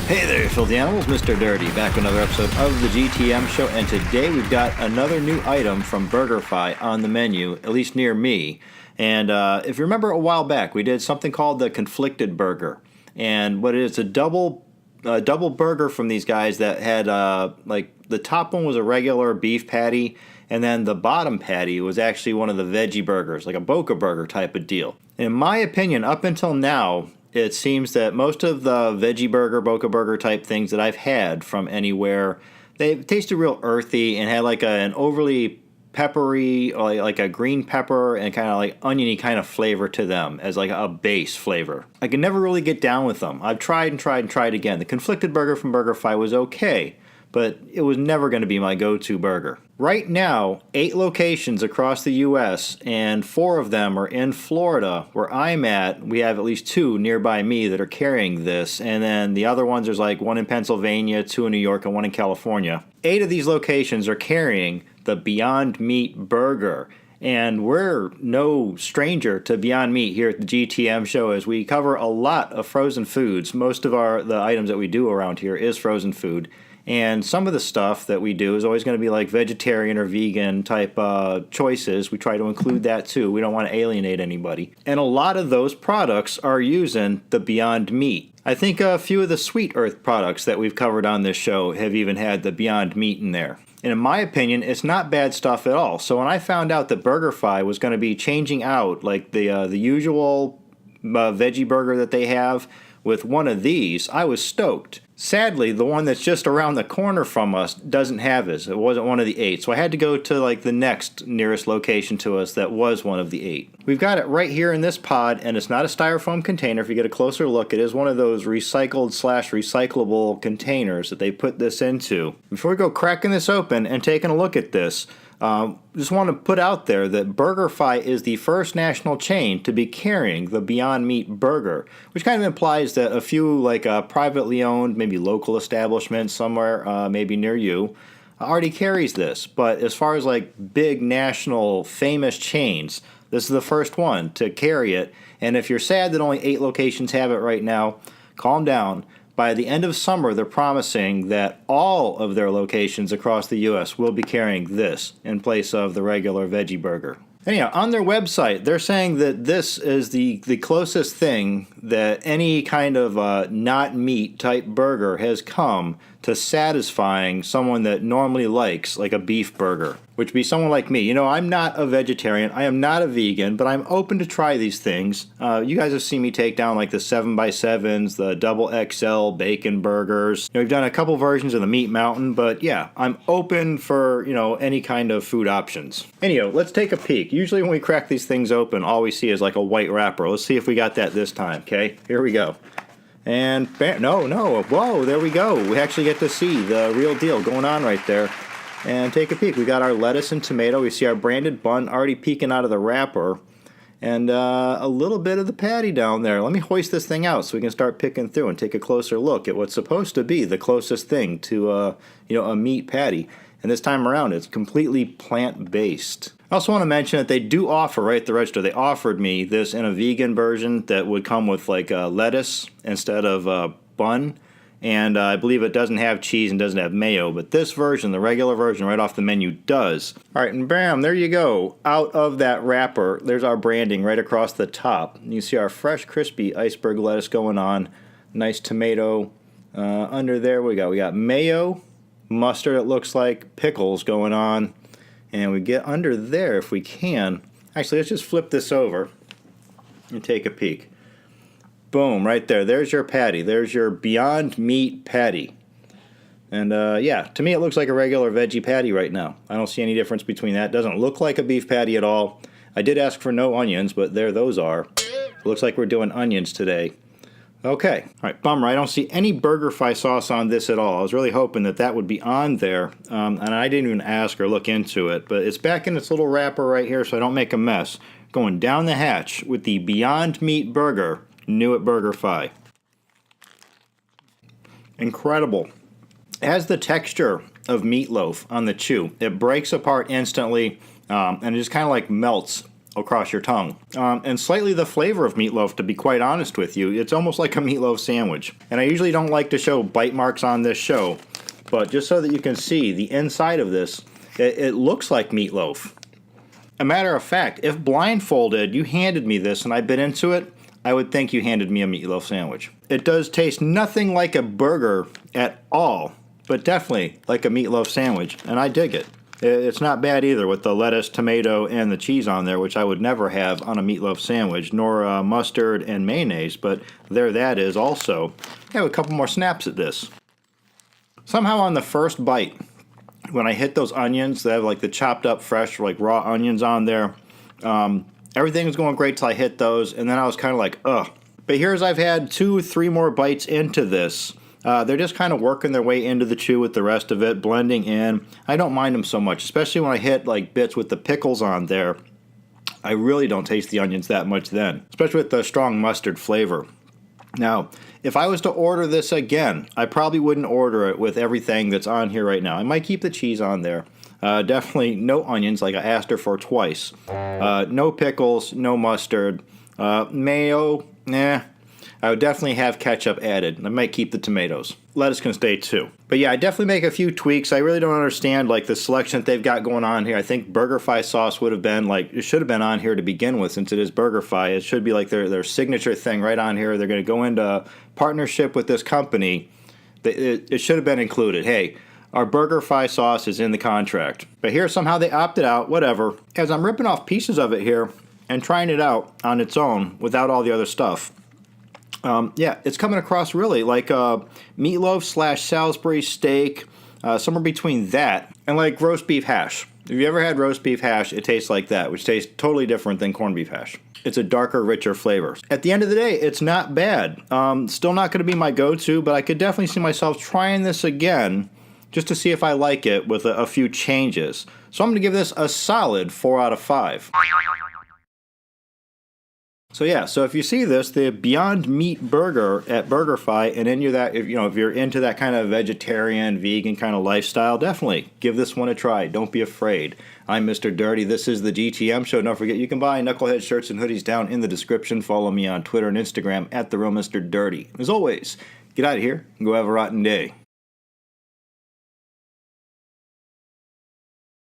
Hey there, you filthy animals, Mr. Dirty, back with another episode of the GTM show, and today we've got another new item from BurgerFi on the menu, at least near me. And if you remember a while back, we did something called the Conflicted Burger. And what it is, a double burger from these guys that had, like, the top one was a regular beef patty, and then the bottom patty was actually one of the veggie burgers, like a Boca burger type of deal. And in my opinion, up until now, it seems that most of the veggie burger, Boca burger type things that I've had from anywhere, they tasted real earthy and had like an overly peppery, or like a green pepper and kind of like oniony kind of flavor to them as like a base flavor. I could never really get down with them. I've tried and tried and tried again. The Conflicted Burger from BurgerFi was okay, but it was never going to be my go-to burger. Right now, 8 locations across the U.S., and 4 of them are in Florida, where I'm at. We have at least 2 nearby me that are carrying this, and then the other ones, there's like 1 in Pennsylvania, 2 in New York, and 1 in California. 8 of these locations are carrying the Beyond Meat burger, and we're no stranger to Beyond Meat here at the GTM show, as we cover a lot of frozen foods. Most of the items that we do around here is frozen food. And some of the stuff that we do is always going to be like vegetarian or vegan type choices. We try to include that too. We don't want to alienate anybody. And a lot of those products are using the Beyond Meat. I think a few of the Sweet Earth products that we've covered on this show have even had the Beyond Meat in there. And in my opinion, it's not bad stuff at all. So when I found out that BurgerFi was going to be changing out like the usual veggie burger that they have with one of these, I was stoked. Sadly, the one that's just around the corner from us doesn't have this. It wasn't one of the 8, so I had to go to like the next nearest location to us that was one of the 8. We've got it right here in this pod, and it's not a styrofoam container. If you get a closer look, it is one of those recycled/recyclable containers that they put this into. Before we go cracking this open and taking a look at this, just want to put out there that BurgerFi is the first national chain to be carrying the Beyond Meat burger, which kind of implies that a few like privately owned, maybe local establishments somewhere, maybe near you, already carries this. But as far as like big national famous chains, this is the first one to carry it. And if you're sad that only 8 locations have it right now, calm down. By the end of summer, they're promising that all of their locations across the U.S. will be carrying this in place of the regular veggie burger. Anyhow, on their website, they're saying that this is the closest thing that any kind of not meat type burger has come to satisfying someone that normally likes like a beef burger, which would be someone like me. You know, I'm not a vegetarian, I am not a vegan, but I'm open to try these things. You guys have seen me take down like the 7x7s, the double XL bacon burgers. You know, we've done a couple versions of the Meat Mountain, but yeah, I'm open for, you know, any kind of food options. Anyhow, let's take a peek. Usually when we crack these things open, all we see is like a white wrapper. Let's see if we got that this time, okay? Here we go. And bam, no, whoa, there we go. We actually get to see the real deal going on right there. And take a peek. We got our lettuce and tomato. We see our branded bun already peeking out of the wrapper. And a little bit of the patty down there. Let me hoist this thing out so we can start picking through and take a closer look at what's supposed to be the closest thing to a meat patty. And this time around, it's completely plant-based. I also want to mention that they do offer, right at the register, they offered me this in a vegan version that would come with like lettuce instead of bun. And I believe it doesn't have cheese and doesn't have mayo, but this version, the regular version right off the menu, does. All right, and bam, there you go. Out of that wrapper, there's our branding right across the top. You see our fresh, crispy iceberg lettuce going on. Nice tomato. Under there, we got mayo, mustard, it looks like, pickles going on. And we get under there if we can. Actually, let's just flip this over and take a peek. Boom, right there. There's your patty. There's your Beyond Meat patty. And yeah, to me it looks like a regular veggie patty right now. I don't see any difference between that. It doesn't look like a beef patty at all. I did ask for no onions, but there those are. It looks like we're doing onions today. Okay. All right, bummer. I don't see any BurgerFi sauce on this at all. I was really hoping that that would be on there, and I didn't even ask or look into it. But it's back in its little wrapper right here so I don't make a mess. Going down the hatch with the Beyond Meat burger, new at BurgerFi. Incredible. It has the texture of meatloaf on the chew. It breaks apart instantly, and it just kind of like melts across your tongue. And slightly the flavor of meatloaf, to be quite honest with you. It's almost like a meatloaf sandwich. And I usually don't like to show bite marks on this show, but just so that you can see the inside of this, it looks like meatloaf. A matter of fact, if blindfolded, you handed me this and I bit into it, I would think you handed me a meatloaf sandwich. It does taste nothing like a burger at all, but definitely like a meatloaf sandwich, and I dig it. It's not bad either with the lettuce, tomato, and the cheese on there, which I would never have on a meatloaf sandwich, nor mustard and mayonnaise, but there that is also. I have a couple more snaps at this. Somehow on the first bite, when I hit those onions, they have like the chopped up fresh, like raw onions on there. Everything was going great till I hit those, and then I was kind of like, ugh. But here's I've had 2-3 more bites into this. They're just kind of working their way into the chew with the rest of it, blending in. I don't mind them so much, especially when I hit like bits with the pickles on there. I really don't taste the onions that much then, especially with the strong mustard flavor. Now, if I was to order this again, I probably wouldn't order it with everything that's on here right now. I might keep the cheese on there. Definitely no onions, like I asked her for twice. No pickles, no mustard. Mayo, nah. I would definitely have ketchup added. I might keep the tomatoes. Lettuce can stay too. But yeah, I definitely make a few tweaks. I really don't understand like the selection that they've got going on here. I think BurgerFi sauce would have been like, it should have been on here to begin with since it is BurgerFi. It should be like their signature thing right on here. They're going to go into partnership with this company. It should have been included. Hey, our BurgerFi sauce is in the contract. But here somehow they opted out, whatever. As I'm ripping off pieces of it here and trying it out on its own without all the other stuff. Yeah, it's coming across really like meatloaf / Salisbury steak, somewhere between that and like roast beef hash. If you ever had roast beef hash, it tastes like that, which tastes totally different than corned beef hash. It's a darker, richer flavor. At the end of the day, it's not bad. Still not going to be my go-to, but I could definitely see myself trying this again just to see if I like it with a few changes. So I'm going to give this a solid 4 out of 5. So yeah, so if you see this, the Beyond Meat Burger at BurgerFi, and if you're into that kind of vegetarian, vegan kind of lifestyle, definitely give this one a try. Don't be afraid. I'm Mr. Dirty. This is the GTM Show. Don't forget, you can buy Knucklehead shirts and hoodies down in the description. Follow me on Twitter and Instagram at The Real Mr. Dirty. As always, get out of here and go have a rotten day.